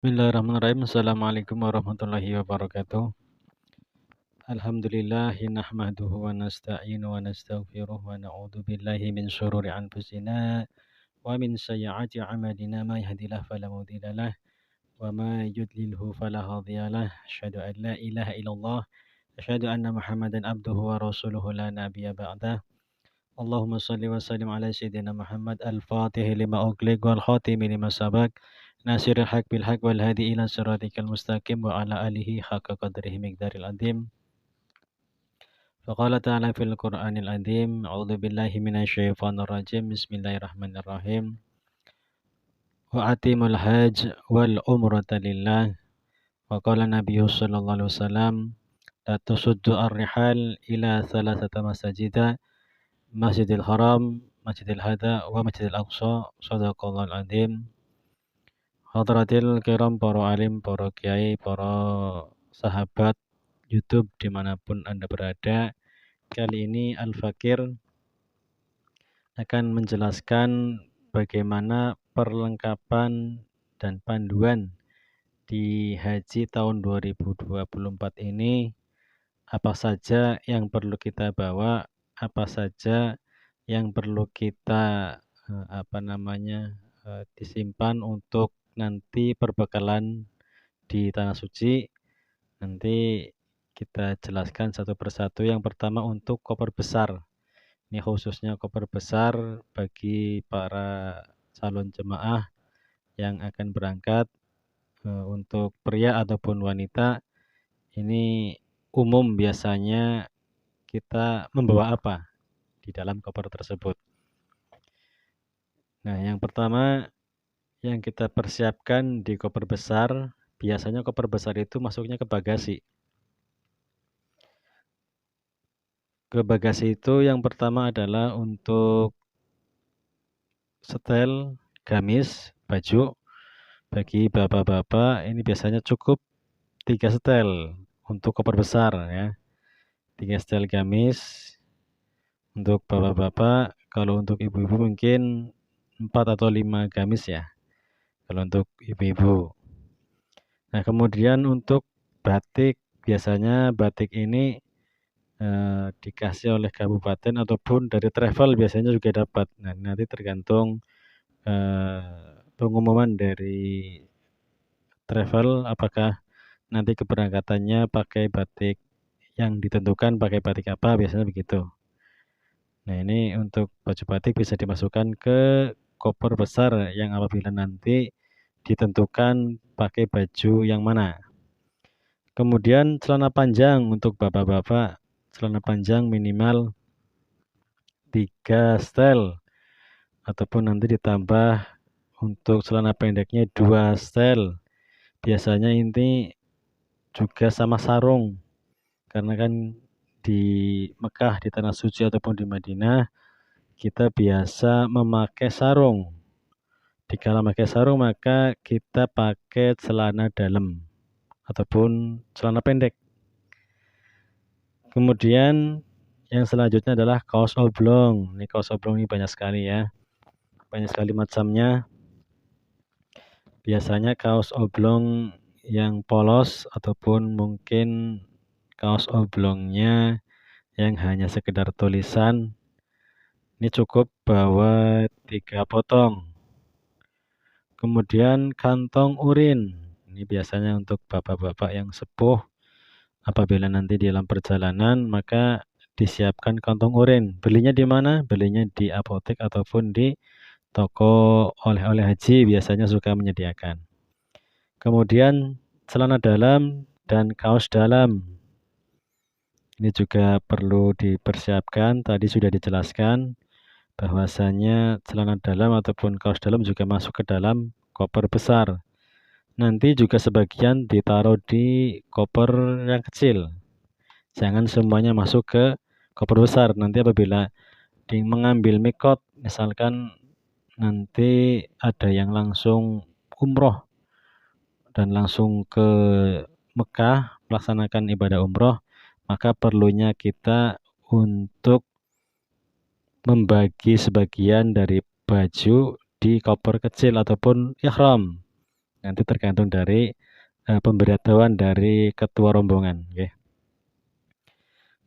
Bismillahirrahmanirrahim. Assalamualaikum warahmatullahi wabarakatuh. Alhamdulillah nahmaduhu wa nasta'inu wa nastaghfiruh wa na'udzu billahi min syururi anfusina wa min sayyiati a'malina may yahdihillahu fala mudhillalah wa may yudlilhu fala hadiyalah. Asyhadu an la ilaha illallah, asyhadu anna Muhammadan abduhu wa rasuluhu la nabiyya ba'dah. Allahumma shalli wa sallim ala sayyidina Muhammad al-Fatih lima ughliq wal khatimi lima sabaq nasiril haq bil haq wal hadi ila siratikal mustaqim wa ala alihi haqqa qadrihi miqdaril azim. Faqala ta'ala fil Qur'anil azim, a'udzu billahi minasyaitonir rajim. Bismillahirrahmanirrahim. Wa atimul hajj wal umrata lillah. Wa qala Nabiyyu sallallahu alaihi wasallam, la tusuddu ar-rihal ila thalathata masajida, Masjidil Haram, Masjidil Hada, wa Masjidil Aqsa. Shadaqallahul azim. Hadratil kiram, para alim, para kiai, para sahabat YouTube dimanapun Anda berada. Kali ini Al-Fakir akan menjelaskan bagaimana perlengkapan dan panduan di haji tahun 2024 ini, apa saja yang perlu kita bawa, apa saja yang perlu kita disimpan untuk nanti perbekalan di Tanah Suci. Nanti kita jelaskan satu persatu. Yang pertama untuk koper besar. Ini khususnya koper besar bagi para calon jemaah yang akan berangkat. Untuk pria ataupun wanita, ini umum biasanya kita membawa apa di dalam koper tersebut. Nah, yang pertama yang kita persiapkan di koper besar, biasanya koper besar itu masuknya ke bagasi. Ke bagasi itu yang pertama adalah untuk setel, gamis, baju. Bagi bapak-bapak ini biasanya cukup 3 setel untuk koper besar ya. 3 setel gamis untuk bapak-bapak. Kalau untuk ibu-ibu mungkin 4 atau 5 gamis ya, kalau untuk ibu-ibu. Nah, kemudian untuk batik, biasanya batik ini dikasih oleh kabupaten ataupun dari travel biasanya juga dapat. Nah, nanti tergantung pengumuman dari travel apakah nanti keberangkatannya pakai batik yang ditentukan, pakai batik apa, biasanya begitu. Nah, ini untuk baju batik bisa dimasukkan ke koper besar yang apabila nanti ditentukan pakai baju yang mana. Kemudian celana panjang untuk bapak-bapak, celana panjang minimal 3 setel ataupun nanti ditambah untuk celana pendeknya 2 setel. Biasanya ini juga sama sarung, karena kan di Mekah, di Tanah Suci ataupun di Madinah kita biasa memakai sarung. Dikala memakai sarung maka kita pakai celana dalam ataupun celana pendek. Kemudian yang selanjutnya adalah kaos oblong. Ini kaos oblong ini banyak sekali ya. Banyak sekali macamnya. Biasanya kaos oblong yang polos ataupun mungkin kaos oblongnya yang hanya sekedar tulisan. Ini cukup bawa 3 potong. Kemudian kantong urin. Ini biasanya untuk bapak-bapak yang sepuh. Apabila nanti di dalam perjalanan, maka disiapkan kantong urin. Belinya di mana? Belinya di apotek ataupun di toko oleh-oleh haji biasanya suka menyediakan. Kemudian celana dalam dan kaos dalam. Ini juga perlu dipersiapkan. Tadi sudah dijelaskan bahwasanya celana dalam ataupun kaos dalam juga masuk ke dalam koper besar. Nanti juga sebagian ditaruh di koper yang kecil. Jangan semuanya masuk ke koper besar. Nanti apabila mengambil mikot, misalkan nanti ada yang langsung umroh dan langsung ke Mekah melaksanakan ibadah umroh, maka perlunya kita untuk membagi sebagian dari baju di koper kecil ataupun ihram. Nanti tergantung dari pemberitahuan dari ketua rombongan. Okay.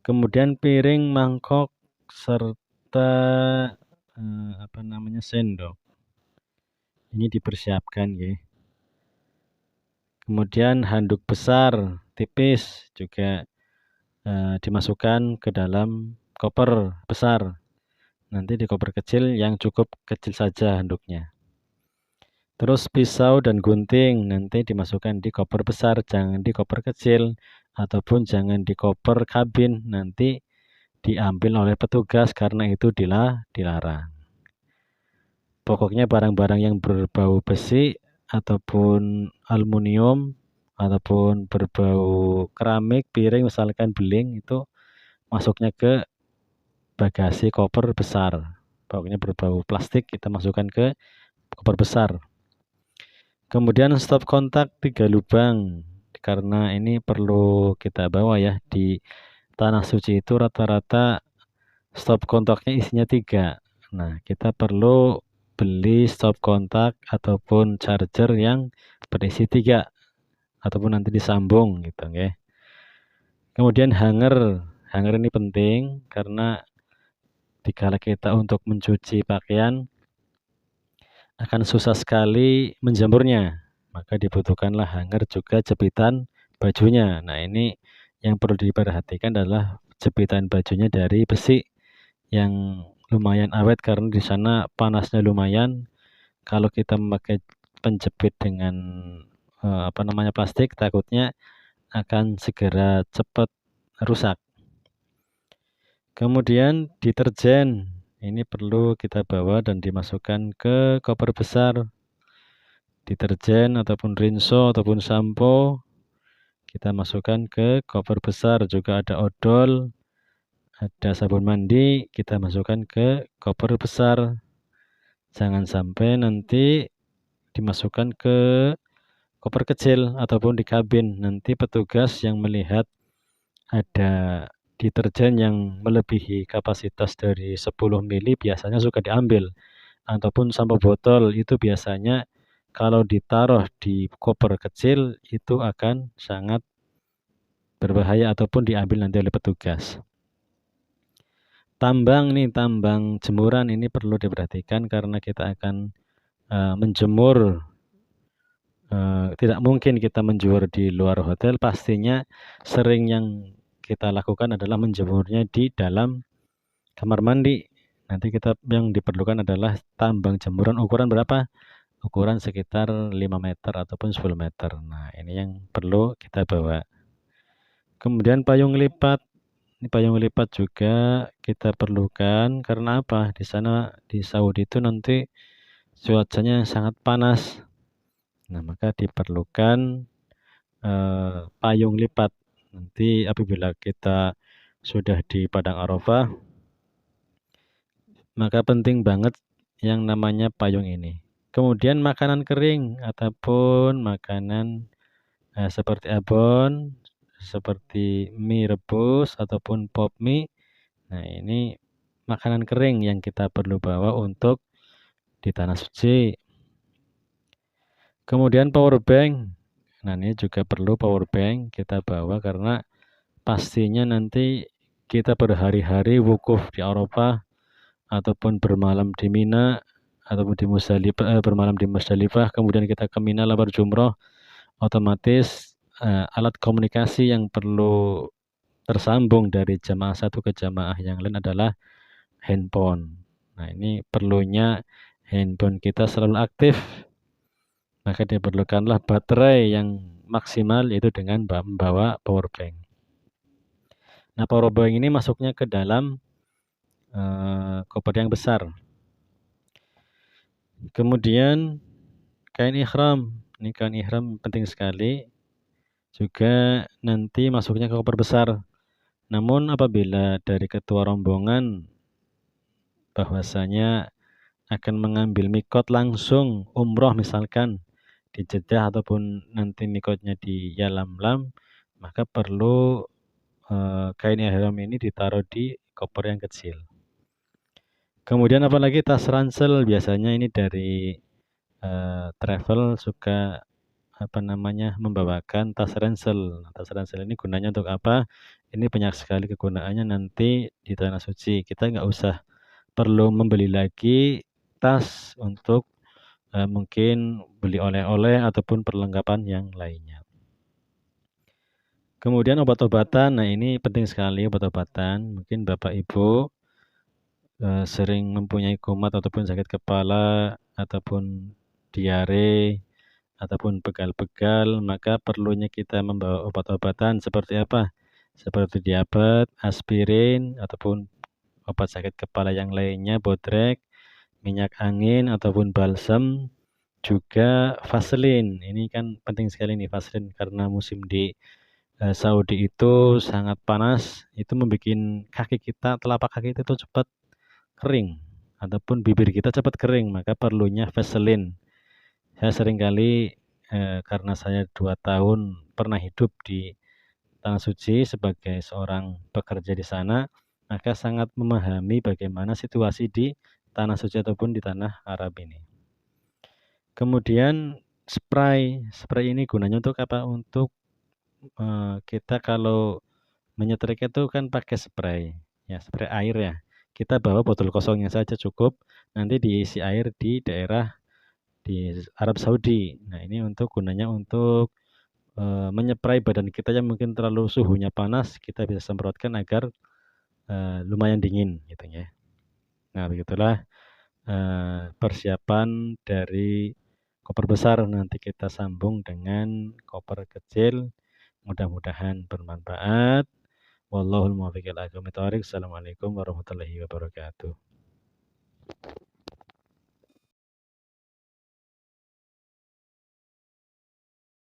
Kemudian piring, mangkok, serta sendok. Ini dipersiapkan. Okay. Kemudian handuk besar, tipis juga dimasukkan ke dalam koper besar. Nanti di koper kecil yang cukup kecil saja handuknya. Terus pisau dan gunting nanti dimasukkan di koper besar, jangan di koper kecil, ataupun jangan di koper kabin, nanti diambil oleh petugas karena itu dilarang. Pokoknya barang-barang yang berbau besi ataupun aluminium ataupun berbau keramik, piring, misalkan beling, itu masuknya ke bagasi koper besar. Pokoknya berbau plastik kita masukkan ke koper besar. Kemudian stop kontak 3 lubang, karena ini perlu kita bawa ya. Di tanah suci itu rata-rata stop kontaknya isinya 3. Nah, kita perlu beli stop kontak ataupun charger yang berisi 3 ataupun nanti disambung gitu ya. Kemudian hanger ini penting karena dikala kita untuk mencuci pakaian akan susah sekali menjamurnya, maka dibutuhkanlah hanger juga jepitan bajunya. Nah, ini yang perlu diperhatikan adalah jepitan bajunya dari besi yang lumayan awet karena di sana panasnya lumayan. Kalau kita memakai penjepit dengan plastik, takutnya akan segera cepat rusak. Kemudian deterjen ini perlu kita bawa dan dimasukkan ke koper besar. Deterjen ataupun rinso ataupun sampo kita masukkan ke koper besar. Juga ada odol, ada sabun mandi, kita masukkan ke koper besar. Jangan sampai nanti dimasukkan ke koper kecil ataupun di kabin. Nanti petugas yang melihat ada deterjen yang melebihi kapasitas dari 10 mili biasanya suka diambil. Ataupun sampo botol itu biasanya kalau ditaruh di koper kecil itu akan sangat berbahaya ataupun diambil nanti oleh petugas. Tambang jemuran ini perlu diperhatikan karena kita akan menjemur. Tidak mungkin kita menjemur di luar hotel, pastinya sering yang kita lakukan adalah menjemurnya di dalam kamar mandi. Nanti yang diperlukan adalah tambang jemuran ukuran berapa? Ukuran sekitar 5 meter ataupun 10 meter. Nah, ini yang perlu kita bawa. Kemudian payung lipat. Ini payung lipat juga kita perlukan karena apa? Di sana di Saudi itu nanti cuacanya sangat panas. Nah, maka diperlukan payung lipat. Nanti apabila kita sudah di Padang Arafah, maka penting banget yang namanya payung ini. Kemudian makanan kering ataupun makanan seperti abon, seperti mie rebus ataupun pop mie. Nah, ini makanan kering yang kita perlu bawa untuk di tanah suci. Kemudian power bank. Nah, ini juga perlu power bank kita bawa karena pastinya nanti kita berhari-hari wukuf di Arafah ataupun bermalam di Mina ataupun di Musdalifah, bermalam di Musdalifah, kemudian kita ke Mina lalu berjumroh, otomatis alat komunikasi yang perlu tersambung dari jamaah satu ke jamaah yang lain adalah handphone. Nah, ini perlunya handphone kita selalu aktif, maka diperlukanlah baterai yang maksimal yaitu dengan membawa power bank. Nah, power bank ini masuknya ke dalam koper yang besar. Kemudian kain ihram. Ini kain ihram penting sekali. Juga nanti masuknya ke koper besar. Namun apabila dari ketua rombongan bahwasanya akan mengambil mikot langsung umroh misalkan di Jeddah ataupun nanti mikotnya di Yalamlam, maka perlu kain ihram ini ditaruh di koper yang kecil. Kemudian apalagi tas ransel, biasanya ini dari travel suka membawakan tas ransel. Nah, tas ransel ini gunanya untuk apa? Ini banyak sekali kegunaannya nanti di tanah suci. Kita nggak usah perlu membeli lagi tas untuk mungkin beli oleh-oleh ataupun perlengkapan yang lainnya. Kemudian obat-obatan, nah ini penting sekali obat-obatan. Mungkin Bapak Ibu sering mempunyai kumat ataupun sakit kepala ataupun diare ataupun pegal-pegal, maka perlunya kita membawa obat-obatan seperti apa? Seperti diabet, aspirin, ataupun obat sakit kepala yang lainnya, bodrek, minyak angin, ataupun balsam, juga vaselin. Ini kan penting sekali nih vaselin karena musim di Saudi itu sangat panas, itu membuat kaki kita, telapak kaki itu cepat kering ataupun bibir kita cepat kering, maka perlunya vaselin. Saya seringkali karena saya 2 tahun pernah hidup di Tanah Suci sebagai seorang pekerja di sana, maka sangat memahami bagaimana situasi di Tanah Suci ataupun di Tanah Arab ini. Kemudian spray ini gunanya untuk apa? Untuk kita kalau menyetrika itu kan pakai spray, ya spray air ya. Kita bawa botol kosongnya saja cukup, nanti diisi air di daerah di Arab Saudi. Nah, ini gunanya untuk menyeprai badan kita yang mungkin terlalu suhunya panas, kita bisa semprotkan agar lumayan dingin gitu ya. Nah, begitulah persiapan dari koper besar. Nanti kita sambung dengan koper kecil. Mudah-mudahan bermanfaat. Wallahul muwaffiq ila aqwamit thoriq. Assalamualaikum warahmatullahi wabarakatuh.